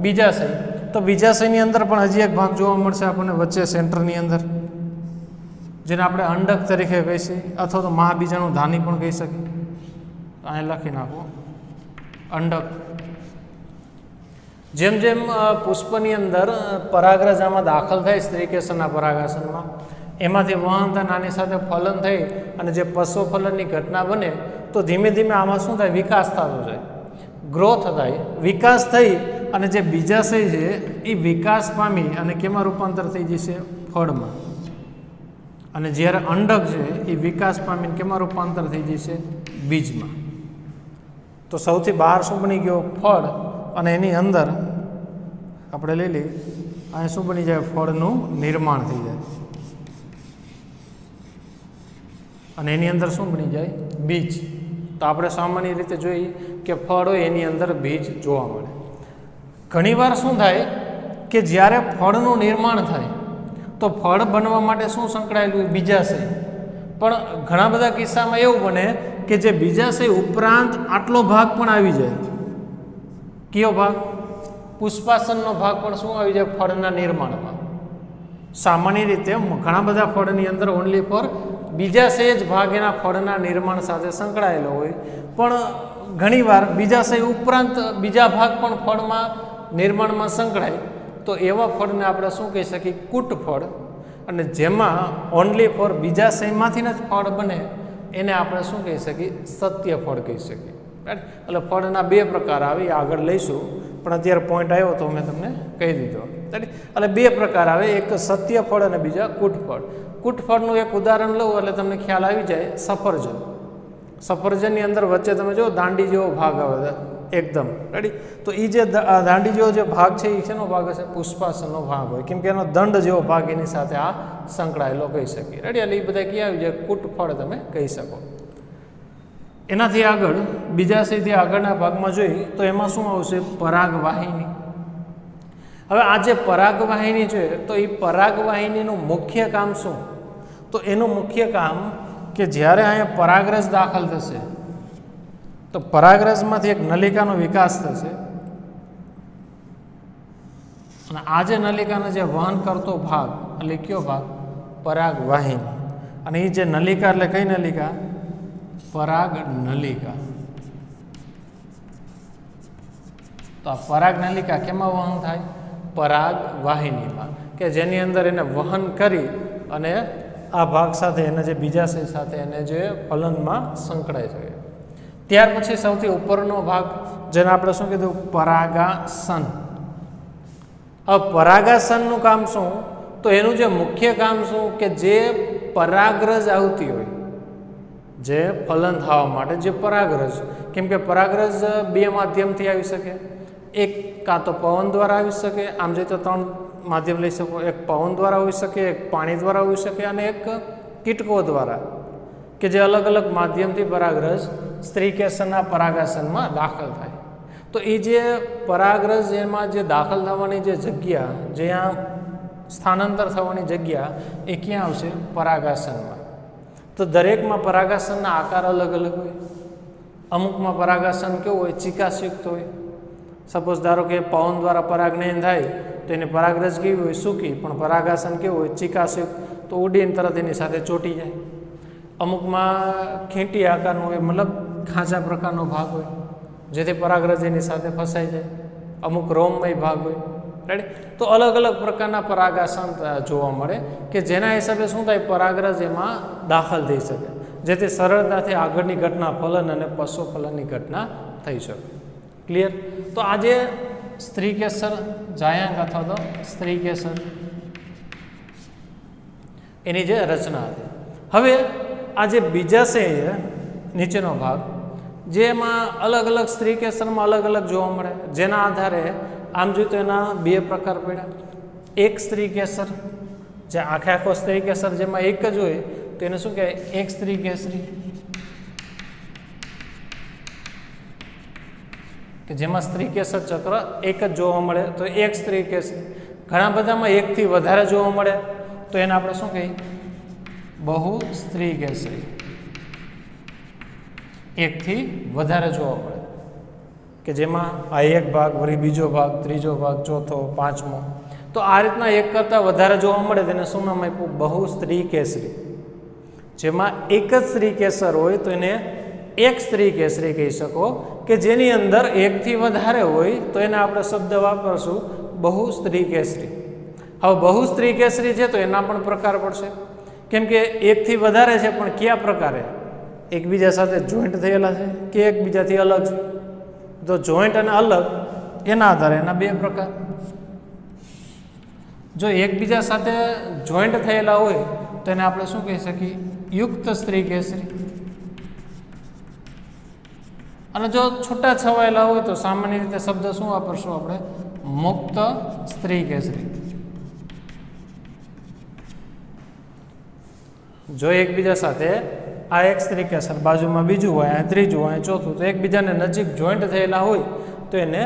બીજાશય, તો બીજાશયની અંદર પણ હજી એક ભાગ જોવા મળશે આપણને વચ્ચે સેન્ટરની અંદર, જેને આપણે અંડક તરીકે કહીશું અથવા તો મહાબીજાણુ ધાની પણ કહી શકીએ. અહીં લખી નાખો અંડક. જેમ જેમ પુષ્પની અંદર પરાગરજ આમાં દાખલ થાય સ્ત્રી કેસરના પરાગાસનમાં, એમાંથી વહન થાય, નાની સાથે ફલન થઈ અને જે પશ્વફલનની ઘટના બને, તો ધીમે ધીમે આમાં શું થાય? વિકાસ થતો જાય, ગ્રોથ થાય. વિકાસ થઈ અને જે બીજાશય છે એ વિકાસ પામી અને કેમાં રૂપાંતર થઈ જશે? ફળમાં. અને જ્યારે અંડક છે એ વિકાસ પામીને કેમાં રૂપાંતર થઈ જશે? બીજમાં. તો સૌથી બહાર શું બની ગયો? ફળ. અને એની અંદર આપણે લઈ લઈએ, અહીં શું બની જાય? ફળનું નિર્માણ થઈ જાય. અને એની અંદર શું બની જાય? બીજ. તો આપણે સામાન્ય રીતે જોઈએ કે ફળ હોય એની અંદર બીજ જોવા મળે. ઘણીવાર શું થાય કે જ્યારે ફળનું નિર્માણ થાય તો ફળ બનવા માટે શું સંકળાયેલું? બીજાશય. પણ ઘણા બધા કિસ્સામાં એવું બને કે જે બીજાશય ઉપરાંત આટલો ભાગ પણ આવી જાય. કયો ભાગ? પુષ્પાસનનો ભાગ પણ શું આવી જાય? ફળના નિર્માણમાં. સામાન્ય રીતે ઘણા બધા ફળની અંદર ઓનલી ફોર બીજાશય જ ભાગ એના ફળના નિર્માણ સાથે સંકળાયેલો હોય, પણ ઘણીવાર બીજાશય ઉપરાંત બીજા ભાગ પણ ફળમાં નિર્માણમાં સંકળાય, તો એવા ફળને આપણે શું કહી શકીએ? કૂટ ફળ. અને જેમાં ઓનલી ફોર બીજાશયમાંથી જ ફળ બને એને આપણે શું કહી શકીએ? સત્ય ફળ કહી શકીએ. રાઈટ. એટલે ફળના 2 પ્રકાર આવે, આગળ લઈશું, પણ અત્યારે પોઈન્ટ આવ્યો તો મેં તમને કહી દીધો. રાઈટ. એટલે 2 પ્રકાર આવે, એક સત્ય ફળ અને બીજા કૂટ ફળ. કૂટ ફળનું એક ઉદાહરણ લઉં એટલે તમને ખ્યાલ આવી જાય. સફરજન. સફરજનની અંદર વચ્ચે તમે જો દાંડી જેવો ભાગ આવે એકદમ રેડી, તો એ જે દાંડી જેવો જે ભાગ છે એ શેનો ભાગ હશે? પુષ્પાસનનો ભાગ હોય, કેમ કે એનો દંડ જેવો ભાગ એની સાથે આ સંકળાયેલો કહી શકીએ રેડી. એટલે એ બધા ક્યાં આવી જાય? કુટફળ તમે કહી શકો. એનાથી આગળ બીજાશયથી આગળના ભાગમાં જોઈ તો એમાં શું આવશે? પરાગવાહિની. હવે આ જે પરાગવાહિની છે તો એ પરાગવાહિનીનું મુખ્ય કામ શું? તો એનું મુખ્ય કામ કે જ્યારે અહીંયા પરાગરજ દાખલ થશે તો પરાગરજમાંથી એક નલિકાનો વિકાસ થશે અને આ જે નલિકાનો જે વહન કરતો ભાગ એટલે કયો ભાગ? પરાગવાહિની. અને એ જે નલિકા એટલે કઈ નલિકા? પરાગ નલિકા. તો આ પરાગ નલિકા કેમાં વહન થાય? પરાગવાહિનીમાં, કે જેની અંદર એને વહન કરી અને આ ભાગ સાથે એને જે બીજાશય સાથે એને જે ફલનમાં સંકળાય છે. ત્યાર પછી સૌથી ઉપરનો ભાગ જેને આપણે શું કીધું? પરાગાસન. હવે પરાગાસનનું કામ શું? તો એનું જે મુખ્ય કામ શું? કે જે પરાગરજ આવતી હોય જે ફલન થવા માટે જે પરાગરજ, કેમ કે પરાગરજ બે માધ્યમથી આવી શકે. એક કાં તો પવન દ્વારા આવી શકે, આમ જોઈએ તો ત્રણ માધ્યમ લઈ શકો. એક પવન દ્વારા હોઈ શકે, એક પાણી દ્વારા હોઈ શકે અને એક કીટકો દ્વારા, કે જે અલગ અલગ માધ્યમથી પરાગરજ સ્ત્રીકેસરના પરાગાસનમાં દાખલ થાય. તો એ જે પરાગરજ એમાં જે દાખલ થવાની જે જગ્યા, જ્યાં સ્થાનાંતર થવાની જગ્યા એ ક્યાં આવશે? પરાગાસનમાં. તો દરેકમાં પરાગાસનના આકાર અલગ અલગ હોય. અમુકમાં પરાગાસન કેવું હોય? ચિકાસયુક્ત હોય. સપોઝ ધારો કે પવન દ્વારા પરાગનયન થાય તો એની પરાગરજ કેવી હોય? સૂકી. પણ પરાગાસન કેવું હોય? ચિકાસયુક્ત. તો ઉડીને તરત એની સાથે ચોંટી જાય. અમુકમાં ખેંટી આકારનો હોય, મતલબ ખાંચા પ્રકારનો ભાગ હોય જેથી પરાગરજ એની સાથે ફસાઈ જાય. અમુક રોમમય ભાગ હોય રેડી. તો અલગ અલગ પ્રકારના પરાગાસન જોવા મળે કે જેના હિસાબે શું થાય? પરાગરજ એમાં દાખલ થઈ શકે, જેથી સરળતાથી આગળની ઘટના ફલન અને પશુ-ફલનની ઘટના થઈ શકે. ક્લિયર? તો આજે સ્ત્રીકેસર જાયાંગ અથવા તો સ્ત્રીકેસર એની જે રચના હતી. હવે આ જે બીજાશય નીચેનો ભાગ જેમાં અલગ અલગ સ્ત્રીકેસરમાં અલગ અલગ જોવા મળે, જેના આધારે આમ જોઈએ તો એના બે પ્રકાર પડ્યા. એક સ્ત્રીકેસર જે આખો સ્ત્રીકેસર જેમાં એક જ હોય તો એને શું કહેવાય? એક સ્ત્રીકેસરી, કે જેમાં સ્ત્રીકેસર ચક્ર એક જ જોવા મળે તો એક સ્ત્રીકેસરી. ઘણા બધામાં એકથી વધારે જોવા મળે તો એને આપણે શું કહીએ? બહુ સ્ત્રીકેસરી. એકથી વધારે જોવા મળે કે જેમાં આ એક ભાગ, વળી બીજો ભાગ, ત્રીજો ભાગ, ચોથો, પાંચમો. તો આ રીતના એક કરતાં વધારે જોવા મળે તેને શું નામ આપ્યું? બહુ સ્ત્રીકેસરી. જેમાં એક જ સ્ત્રીકેસર હોય તો એને એક સ્ત્રીકેસરી કહી શકો, કે જેની અંદર એકથી વધારે હોય તો એને આપણે શબ્દ વાપરશું બહુ સ્ત્રીકેસરી. હવે બહુ સ્ત્રીકેસરી છે તો એના પણ પ્રકાર પડશે, કેમ કે એકથી વધારે છે પણ કયા પ્રકારે? એકબીજા સાથે જોઈન્ટ થયેલા છે કે એકબીજાથી અલગ છે? તો જોઈન્ટ અને અલગ એના આધારે એના બે પ્રકાર. જો એકબીજા સાથે જોઈન્ટ થયેલા હોય તો એને આપણે શું કહી શકીએ? યુક્ત સ્ત્રીકેસરી. અને જો છૂટા છવાયેલા હોય તો સામાન્ય રીતે શબ્દ શું વાપરશું આપણે? મુક્ત સ્ત્રીકેસરી. જો એકબીજા સાથે આ એક સ્ત્રીકેસર, બાજુમાં બીજું હોય, આ ત્રીજું હોય, ચોથું, તો એકબીજાને નજીક જોઈન્ટ થયેલા હોય તો એને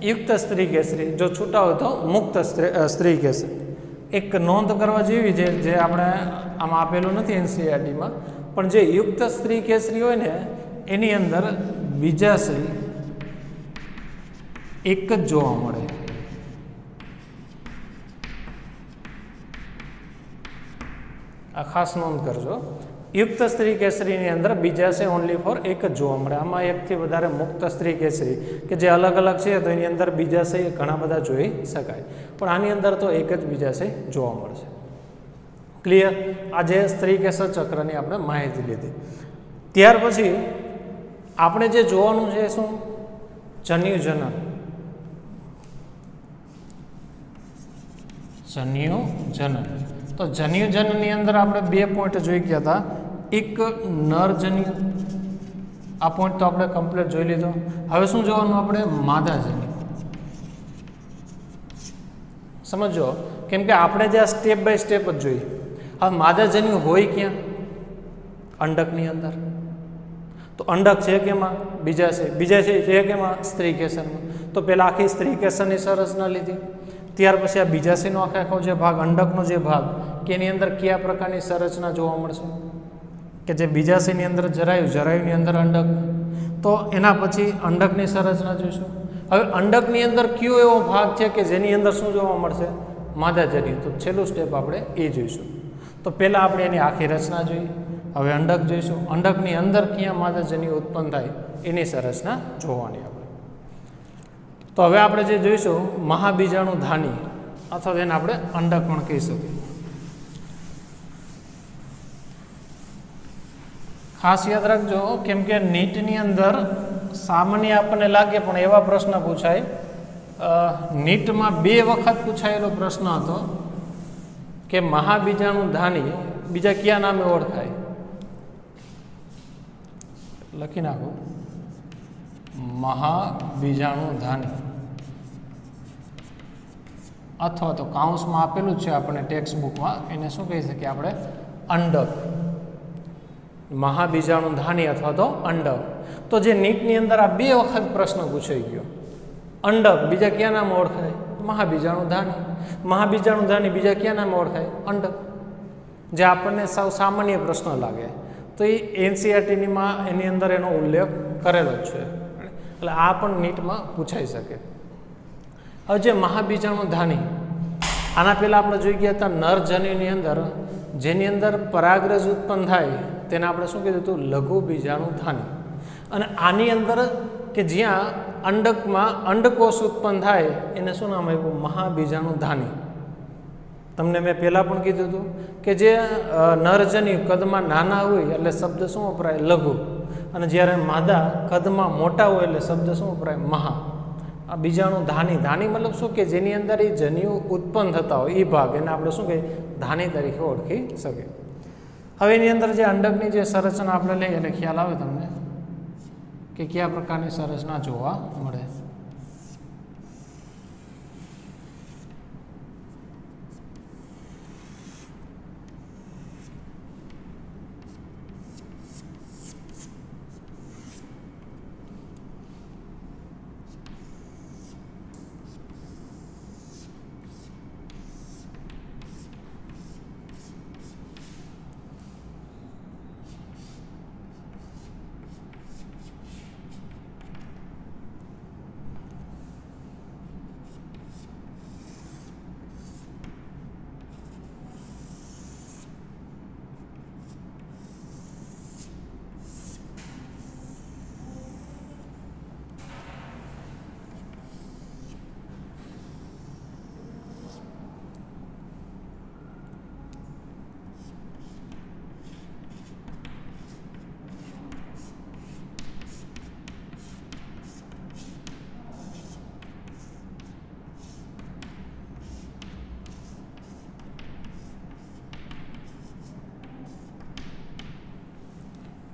યુક્ત સ્ત્રીકેસરી. જો છૂટા હોય તો મુક્ત સ્ત્રીકેસરી. એક નોંધ કરવા જેવી છે જે આપણે આમાં આપેલું નથી એનસીઈઆરટીમાં, પણ જે યુક્ત સ્ત્રીકેસરી હોય ને એની અંદર બીજાશય એક જ જોવા મળે. આ ખાસ નોંધ કરજો. યુક્ત સ્ત્રીકેસરીની અંદર બીજાશય ઓનલી ફોર એક જ જોવા મળે. આમાં એકથી વધારે મુક્ત સ્ત્રીકેસરી કે જે અલગ અલગ છે તો એની અંદર બીજાશય ઘણા બધા જોઈ શકાય, પણ આની અંદર તો એક જ બીજાશય જોવા મળશે. ક્લિયર? આજે સ્ત્રીકેસર ચક્રની આપણે માહિતી લીધી. ત્યાર પછી આપણે જે જોવાનું છે શું? જન્યુજનન. જન્યુજનન. તો જન્યુજનનની અંદર આપણે બે પોઈન્ટ જોઈ ગયા હતા. એક નરજન્યુ આ પોઈન્ટ તો આપણે કમ્પ્લીટ જોઈ લીધો. હવે શું જોવાનું આપણે? માદાજન્યુ. સમજો, કેમ કે આપણે જે આ સ્ટેપ બાય સ્ટેપ જ જોઈએ. હવે માદાજન્યુ હોય ક્યાં? અંડકની અંદર. તો અંડક છે કેમાં? બીજાશય છે કેમાં? સ્ત્રી કેસરમાં. તો પહેલાં આખી સ્ત્રી કેસરની સંરચના લીધી, ત્યાર પછી આ બીજાશયનો આખો જે ભાગ, અંડકનો જે ભાગ, કે એની અંદર કયા પ્રકારની સંરચના જોવા મળશે? કે જે બીજાશયની અંદર જરાયુની અંદર અંડક. તો એના પછી અંડકની સંરચના જોઈશું. હવે અંડકની અંદર કયો એવો ભાગ છે કે જેની અંદર શું જોવા મળશે? માદાજન્યુ. તો છેલ્લું સ્ટેપ આપણે એ જોઈશું. તો પહેલાં આપણે એની આખી રચના જોઈએ. હવે અંડક જોઈશું. અંડકની અંદર ક્યાં માદાજન્યુ ઉત્પન્ન થાય એની સંરચના જોવાની આપણે. તો હવે આપણે જે જોઈશું મહાબીજાણુ ધાની, અથવા તેને આપણે અંડક પણ કહી શકીએ. ખાસ યાદ રાખજો, કેમ કે નીટની અંદર સામાન્ય આપણને લાગે પણ એવા પ્રશ્ન પૂછાય. નીટમાં 2 વખત પૂછાયેલો પ્રશ્ન હતો કે મહાબીજાણુ ધાની બીજા કયા નામે ઓળખાય? લખી નાખો, મહાબીજાણુ ધાની, અથવા તો કાઉન્સમાં આપેલું છે આપણે ટેક્સ્ટ બુકમાં, એને શું કહી શકીએ આપણે? અંડક. મહાબીજાણુ ધાની અથવા તો અંડક. તો જે નીટની અંદર આ 2 વખત પ્રશ્ન પૂછાઈ ગયો. અંડક બીજા કયા નામ ઓળખાય? મહાબીજાણુ ધાની. મહાબીજાણુ ધાની બીજા કયા નામ ઓળખાય? અંડક. જે આપણને સાવ સામાન્ય પ્રશ્ન લાગે, તો એ એનસીઈઆરટીમાં એની અંદર એનો ઉલ્લેખ કરેલો જ છે. એટલે આ પણ નીટમાં પૂછાઈ શકે. હવે જે મહાબીજાણુ ધાની, આના પહેલાં આપણે જોઈ ગયા હતા નરજન્યુની અંદર જેની અંદર પરાગરજ ઉત્પન્ન થાય તેને આપણે શું કીધું હતું? લઘુ બીજાણુ ધાની. અને આની અંદર કે જ્યાં અંડકમાં અંડકોષ ઉત્પન્ન થાય એને શું નામ આપ્યું? મહાબીજાણુ ધાની. તમને મેં પહેલાં પણ કીધું હતું કે જે નરજન્યુ કદમાં નાના હોય એટલે શબ્દ શું વપરાય? લઘુ. અને જ્યારે માદા કદમાં મોટા હોય એટલે શબ્દ શું વપરાય? મહા. આ બીજાણુ ધાની. ધાની મતલબ શું કે જેની અંદર એ જન્યુ ઉત્પન્ન થતા હોય એ ભાગ, એને આપણે શું કહીએ? ધાની તરીકે ઓળખી શકીએ. હવે એની અંદર જે અંડકની જે સંરચના આપણે લઈએ એટલે ખ્યાલ આવે તમને કે કયા પ્રકારની સંરચના જોવા મળે.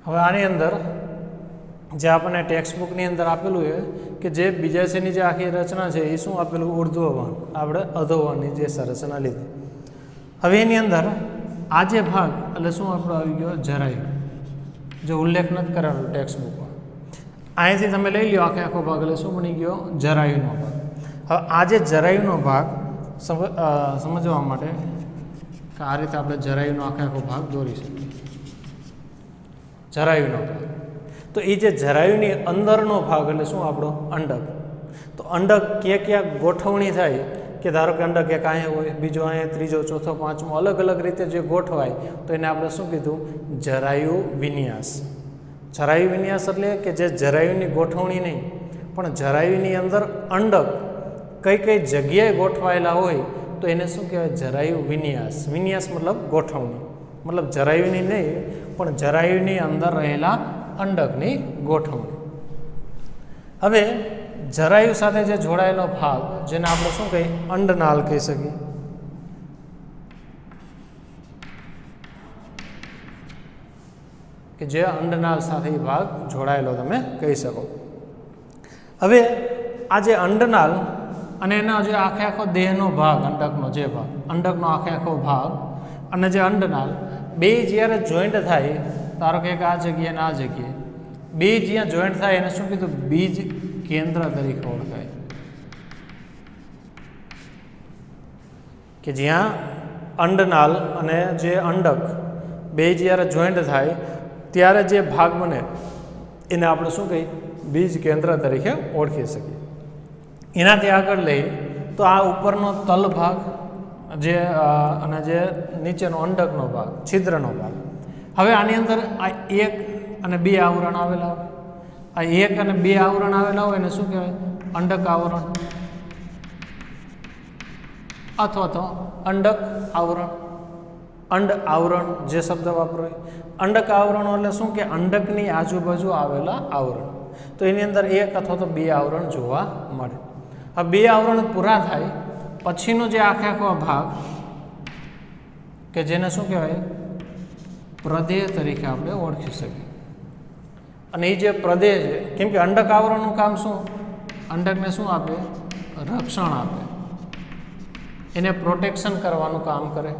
હવે આની અંદર જે આપણને ટેક્સ્ટ બુકની અંદર આપેલું છે કે જે બીજાશયની જે આખી રચના છે એ શું આપેલું? ઉર્ધ્વવન. આપણે અધોવનની જે સંરચના લીધી. હવે એની અંદર આ જે ભાગ એટલે શું આપણો આવી ગયો? જરાયુ. જે ઉલ્લેખ નથી કરેલો ટેક્સ્ટ બુકમાં. અહીંથી તમે લઈ લો આખો ભાગ એટલે શું બની ગયો? જરાયુનો ભાગ. હવે આ જે જરાયુનો ભાગ સમજવા માટે કે આ રીતે આપણે જરાયુનો આખો ભાગ દોરી શકીએ. જરાયુનો ભાગ. તો એ જે જરાયુની અંદરનો ભાગ એટલે શું આપણો? અંડક. તો અંડક ક્યાં ગોઠવણી થાય કે ધારો કે અંડક એક અહીંયા હોય, બીજો અહીંયા, ત્રીજો, ચોથો, પાંચમો, અલગ અલગ રીતે જે ગોઠવાય તો એને આપણે શું કીધું? જરાયુ વિન્યાસ. જરાયુ વિન્યાસ એટલે કે જે જરાયુની ગોઠવણી નહીં પણ જરાયુની અંદર અંડક કઈ કઈ જગ્યાએ ગોઠવાયેલા હોય તો એને શું કહેવાય? જરાયુ વિન્યાસ. વિન્યાસ મતલબ ગોઠવણી. મતલબ જરાયુની નહીં પણ જરાયુની અંદર રહેલા અંડકની ગોઠવણી. હવે જરાયુ સાથે જે જોડાયેલો ભાગ જેને આપણે શું કહીએ? અંડનાલ કહી શકીએ. કે જે અંડનાળ સાથે એ ભાગ જોડાયેલો તમે કહી શકો. હવે આ જે અંડનાળ અને એનો જે આખે આખો દેહનો ભાગ, અંડકનો જે ભાગ, અંડકનો આખે આખો ભાગ અને જે અંડનાળ બે જ્યારે જોઈન્ટ થાય, ધારો કે એક આ જગ્યાએ અને આ જગ્યાએ બે જ્યાં જોઈન્ટ થાય એને શું કીધું? બીજ કેન્દ્ર તરીકે ઓળખાય. કે જ્યાં અંડનાળ અને જે અંડક બે જ્યારે જોઈન્ટ થાય ત્યારે જે ભાગ બને એને આપણે શું કહીએ? બીજ કેન્દ્ર તરીકે ઓળખી શકીએ. એનાથી આગળ લઈ તો આ ઉપરનો તલ ભાગ જે અને જે નીચેનો અંડકનો ભાગ, છિદ્રનો ભાગ. હવે આની અંદર આ એક અને બે આવરણ આવેલા હોય. આ એક અને બે આવરણ આવેલા હોય એને શું કહેવાય? અંડક આવરણ અથવા તો અંડક આવરણ. અંડ આવરણ જે શબ્દ વાપરાય. અંડક આવરણ એટલે શું કે અંડકની આજુબાજુ આવેલા આવરણ. તો એની અંદર એક અથવા તો બે આવરણ જોવા મળે. આ બે આવરણ પૂરા થાય પછીનો જે આખે આખો ભાગ કે જેને શું કહેવાય? પ્રદેહ તરીકે આપણે ઓળખી શકીએ. અને એ જે પ્રદેહ છે, કેમ કે અંડક આવરણનું કામ શું? અંડકને શું આપે? રક્ષણ આપે, એને પ્રોટેક્શન કરવાનું કામ કરે.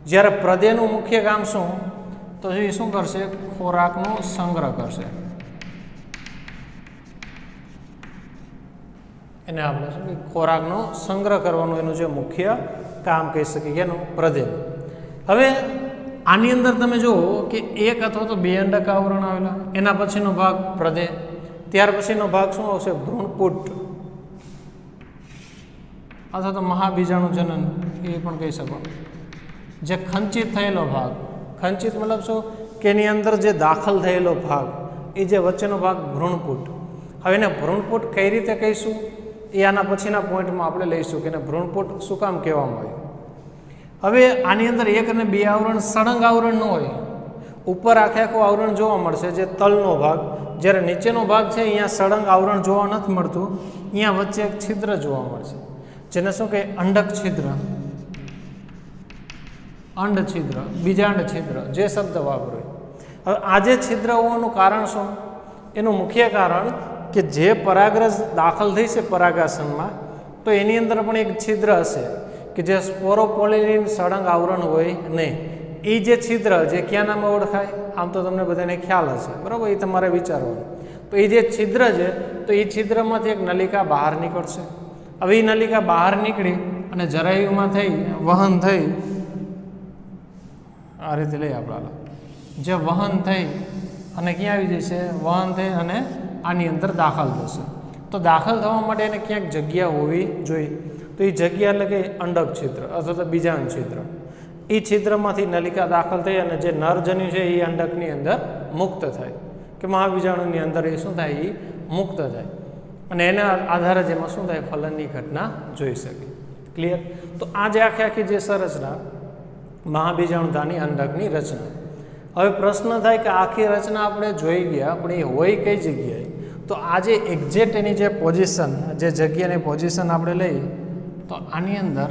જ્યારે પ્રદેહનું મુખ્ય કામ શું? તો એ શું કરશે? ખોરાકનો સંગ્રહ કરશે. એને આપણે શું કે ખોરાકનો સંગ્રહ કરવાનું એનું જે મુખ્ય કામ કહી શકીએ એનું પ્રદેહ. હવે આની અંદર તમે જુઓ કે એક અથવા તો બે અંડક આવરણ આવેલા, એના પછીનો ભાગ પ્રદેહ, ત્યાર પછીનો ભાગ શું આવશે? ભ્રૂણપુટ અથવા તો મહાબીજાણુ જનન એ પણ કહી શકો. જે ખંચિત થયેલો ભાગ, ખંચિત મતલબ શું કે એની અંદર જે દાખલ થયેલો ભાગ, એ જે વચ્ચેનો ભાગ ભ્રૂણપુટ. હવે એને ભ્રૂણપુટ કઈ રીતે કહીશું એ આના પછીના પોઈન્ટમાં આપણે લઈશું કે એને ભ્રૂણપુટ શું કામ કહેવામાં આવ્યું. હવે આની અંદર એક અને બે આવરણ સળંગ આવરણ ન હોય. ઉપર આખે આખું આવરણ જોવા મળશે જે તલનો ભાગ, જ્યારે નીચેનો ભાગ છે અહીંયા સળંગ આવરણ જોવા નથી મળતું. અહીંયા વચ્ચે એક છિદ્ર જોવા મળશે જેને શું કહે? અંડક છિદ્ર, અંડ છિદ્ર, બીજાંડ છિદ્ર જે શબ્દ વાપર્યો. હવે આ જે છિદ્ર હોવાનું કારણ શું? એનું મુખ્ય કારણ કે જે પરાગરજ દાખલ થઈ છે પરાગાસનમાં તો એની અંદર પણ એક છિદ્ર હશે કે જે સ્પોરોપોલિન સળંગ આવરણ હોય નહીં. એ જે છિદ્ર જે ક્યાં નામે ઓળખાય? આમ તો તમને બધાને ખ્યાલ હશે, બરાબર? એ તમારે વિચારવાનું. તો એ જે છિદ્ર છે તો એ છિદ્રમાંથી એક નલિકા બહાર નીકળશે. હવે એ નલિકા બહાર નીકળી અને જરાયુમાં થઈ વહન થઈ, આ રીતે લઈ આપણા જે વહન થઈ અને ક્યાં આવી જશે? વહન થઈ અને આની અંદર દાખલ થશે. તો દાખલ થવા માટે એને ક્યાંક જગ્યા હોવી જોઈએ. તો એ જગ્યા એટલે કે અંડક છિદ્ર અથવા તો બીજાંડ છિદ્ર. એ છિદ્રમાંથી નલિકા દાખલ થઈ અને જે નરજન્યુ છે એ અંડકની અંદર મુક્ત થાય કે મહાબીજાણુની અંદર એ શું થાય? એ મુક્ત થાય અને એના આધારે જેમાં શું થાય? ફલનની ઘટના જોઈ શકે. ક્લિયર? તો આ જે આખી જે સંરચના મહાબીજાણુધાની અંડકની રચના. હવે પ્રશ્ન થાય કે આખી રચના આપણે જોઈ ગયા પણ એ હોય કઈ જગ્યાએ? તો આ જે એક્ઝેક્ટ એની જે પોઝિશન, જે જગ્યાની પોઝિશન આપણે લઈ તો આની અંદર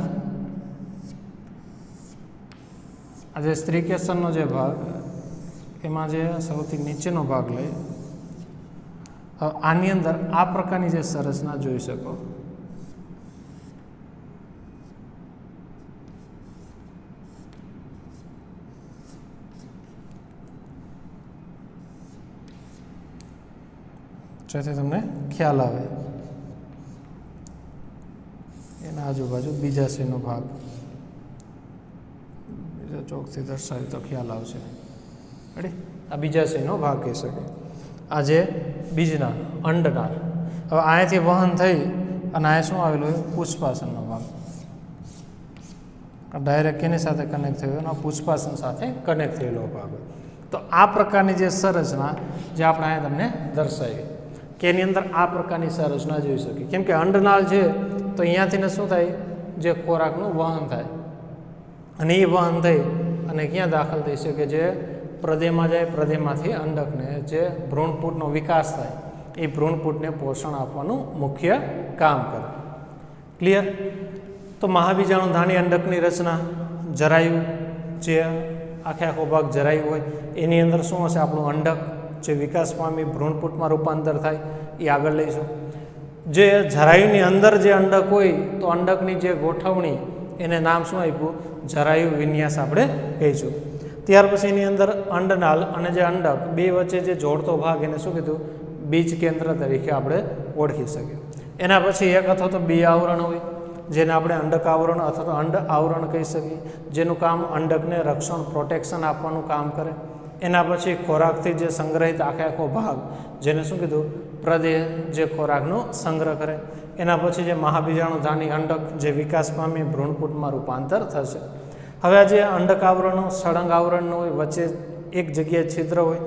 આ જે સ્ત્રીકેસરનો જે ભાગ એમાં જે સૌથી નીચેનો ભાગ લઈ, આની અંદર આ પ્રકારની જે સંરચના જોઈ શકો. જેથી તમને ખ્યાલ આવે. એના આજુબાજુ બીજાશયનો ભાગ બીજા ચોકથી દર્શાવી તો ખ્યાલ આવશે. રેડી? આ બીજાશયનો ભાગ કહી શકે. આ જે બીજનાળ, અંડનાળ. હવે અહીંયાથી વહન થઈ અને અહીંયા શું આવેલું હોય? પુષ્પાસનનો ભાગ. ડાયરેક્ટ એની સાથે કનેક્ટ થયો અને પુષ્પાસન સાથે કનેક્ટ થયેલો ભાગ હોય. તો આ પ્રકારની જે સંરચના જે આપણે અહીંયા તમને દર્શાવી કે એની અંદર આ પ્રકારની સંરચના જોઈ શકીએ. કેમ કે અંડનાળ છે તો અહીંયાથી શું થાય? જે ખોરાકનું વહન થાય અને એ વહન થઈ અને ક્યાં દાખલ થઈ શકે? જે પ્રદેહમાં જાય, પ્રદેહમાંથી અંડકને જે ભ્રૂણપુટનો વિકાસ થાય એ ભ્રૂણપુટને પોષણ આપવાનું મુખ્ય કામ કરે. ક્લિયર? તો મહાબીજાણુધાની અંડકની રચના, જરાયુ જે આખે આખો ભાગ જરાયું હોય એની અંદર શું હશે આપણું અંડક જે વિકાસ પામી ભ્રૂણપૂટમાં રૂપાંતર થાય એ આગળ લઈશું. જે જરાયુની અંદર જે અંડક હોય તો અંડકની જે ગોઠવણી એને નામ શું આપ્યું જરાયુ વિન્યાસ આપણે કહીશું. ત્યાર પછી એની અંદર અંડનાલ અને જે અંડક બે વચ્ચે જે જોડતો ભાગ એને શું કીધું બીજ કેન્દ્ર તરીકે આપણે ઓળખી શકીએ. એના પછી એક અથવા તો બે આવરણ હોય જેને આપણે અંડક આવરણ અથવા તો અંડ આવરણ કહી શકીએ, જેનું કામ અંડકને રક્ષણ પ્રોટેક્શન આપવાનું કામ કરે. એના પછી ખોરાકથી જે સંગ્રહિત આખે આખો ભાગ જેને શું કીધું પ્રદેહ જે ખોરાકનો સંગ્રહ કરે. એના પછી જે મહાબીજાણુધાની અંડક જે વિકાસ પામી ભ્રૂણપૂટમાં રૂપાંતર થશે. હવે આ જે અંડક આવરણો સળંગ આવરણનો હોય વચ્ચે એક જગ્યાએ છિદ્ર હોય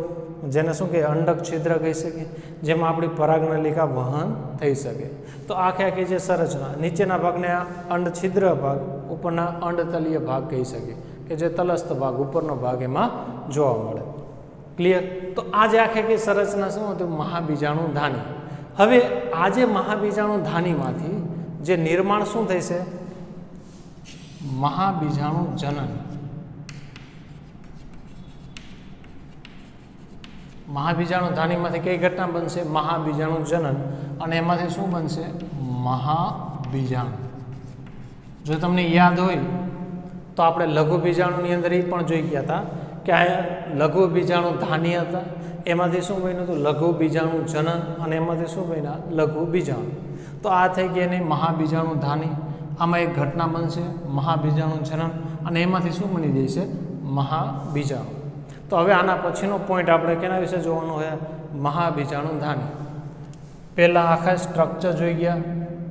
જેને શું કહે અંડક છિદ્ર કહી શકીએ, જેમાં આપણી પરાગનલિકા વહન થઈ શકે. તો આખે આખી જે સંરચના નીચેના ભાગને અંડ છિદ્ર ભાગ, ઉપરના અંડતલીય ભાગ કહી શકીએ કે જે તલસ્થ ભાગ ઉપરનો ભાગ એમાં જોવા મળે. ક્લિયર? તો આ જે આખી આખી સંરચના શું હતું મહાબીજાણુધાની. હવે આ જે મહાબીજાણુધાનીમાંથી જે નિર્માણ શું થશે મહાબીજાણુ જનન. મહાબીજાણુધાનીમાંથી કઈ ઘટના બનશે મહાબીજાણુ જનન અને એમાંથી શું બનશે મહાબીજાણુ. જો તમને યાદ હોય તો આપણે લઘુ બીજાણુની અંદર એ પણ જોઈ ગયા હતા કે આ લઘુ બીજાણુ ધાની હતા, એમાંથી શું બન્યું હતું લઘુ બીજાણુ જનન અને એમાંથી શું બન્યા લઘુ બીજાણુ. તો આ થઈ ગયા એની મહાબીજાણુ ધાની. આમાં એક ઘટના બનશે મહાબીજાણુ જનન અને એમાંથી શું બની જશે મહાબીજાણુ. તો હવે આના પછીનો પોઈન્ટ આપણે કેના વિશે જોવાનો હોય મહાબીજાણુ ધાની. પહેલાં આખા સ્ટ્રક્ચર જોઈ ગયા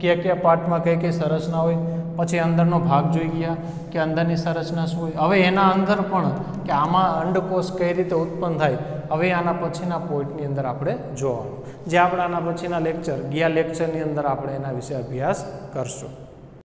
કયા કયા પાર્ટમાં કઈ કઈ સંરચના હોય, પછી અંદરનો ભાગ જોઈ ગયા કે અંદરની સંરચના શું હોય. હવે એના અંદર પણ કે આમાં અંડકોષ કઈ રીતે ઉત્પન્ન થાય હવે આના પછીના પોઈન્ટની અંદર આપણે જોવાનું, જે આપણે આના પછીના લેક્ચર ગયા લેક્ચરની અંદર આપણે એના વિશે અભ્યાસ કરશું.